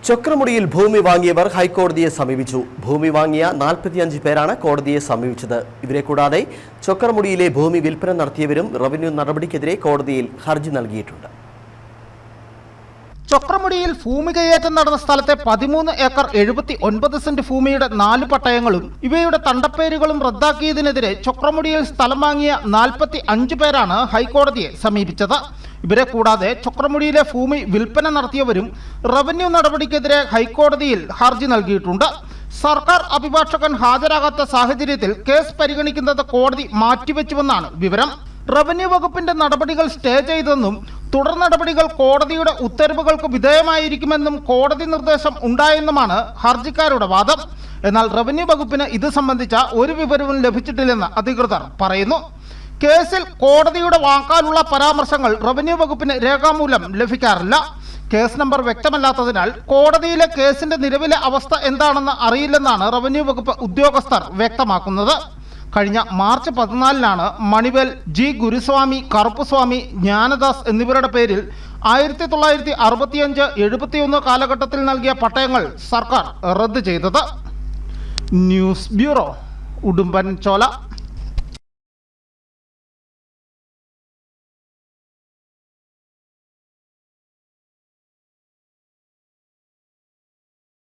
ചക്രമുടിയിൽ ഭൂമി വാങ്ങിയവർ ഹൈക്കോടതിയെ സമീപിച്ചു. ഭൂമി വാങ്ങിയ 45 പേരാണ് കോടതിയെ സമീപിച്ചത്. ഇവരെ കൂടാതെ ചക്രമുടിയിലെ ഭൂമി വിൽപ്പന നടത്തിയവരും റവന്യൂ നടപടിക്കെതിരെ കോടതിയിൽ ഹർജി നൽകിയിട്ടുണ്ട്. ചക്രമുടിയിൽ ഭൂമി കയ്യേറ്റം നടന്ന സ്ഥലത്തെ 13 ഏക്കർ 79 സെന്റ് ഭൂമിയുടെ 4 പട്ടയങ്ങളും ഇവയുടെ തണ്ടപ്പേരുകളും റദ്ദാക്കിയതിനെതിരെ ചക്രമുടിയിൽ സ്ഥലം വാങ്ങിയ 45 പേരാണ് ഹൈക്കോടതിയെ സമീപിച്ചത്. ഇവരെ കൂടാതെ ചക്രമുടിയിലെ ഭൂമി വിൽപ്പന നടത്തിയവരും റവന്യൂ നടപടിക്കെതിരെ ഹൈക്കോടതിയിൽ ഹർജി നൽകിയിട്ടുണ്ട്. സർക്കാർ അഭിഭാഷകൻ ഹാജരാകാത്ത സാഹചര്യത്തിൽ കേസ് പരിഗണിക്കുന്നത് കോടതി മാറ്റിവെച്ചുവെന്നാണ് വിവരം. റവന്യൂ വകുപ്പിന്റെ നടപടികൾ സ്റ്റേ ചെയ്തെന്നും തുടർ നടപടികൾ കോടതിയുടെ ഉത്തരവുകൾക്ക് വിധേയമായിരിക്കുമെന്നും കോടതി നിർദ്ദേശം ഉണ്ടായെന്നുമാണ് ഹർജിക്കാരുടെ വാദം. എന്നാൽ റവന്യൂ വകുപ്പിന് ഇത് സംബന്ധിച്ച ഒരു വിവരവും ലഭിച്ചിട്ടില്ലെന്ന് അധികൃതർ പറയുന്നു. കേസിൽ കോടതിയുടെ വാക്കാലുള്ള പരാമർശങ്ങൾ റവന്യൂ വകുപ്പിന് രേഖാമൂലം ലഭിക്കാറില്ല. കേസ് നമ്പർ വ്യക്തമല്ലാത്തതിനാൽ കോടതിയിലെ കേസിന്റെ നിലവിലെ അവസ്ഥ എന്താണെന്ന് അറിയില്ലെന്നാണ് റവന്യൂ വകുപ്പ് ഉദ്യോഗസ്ഥർ വ്യക്തമാക്കുന്നത്. കഴിഞ്ഞ മാർച്ച് 14-നാണ് മണിവേൽ, ജി ഗുരുസ്വാമി, കറുപ്പുസ്വാമി, ജ്ഞാനദാസ് എന്നിവരുടെ പേരിൽ 1965-71 കാലഘട്ടത്തിൽ നൽകിയ പട്ടയങ്ങൾ സർക്കാർ റദ്ദ് ചെയ്തത്. News bureau, Udumbanchola.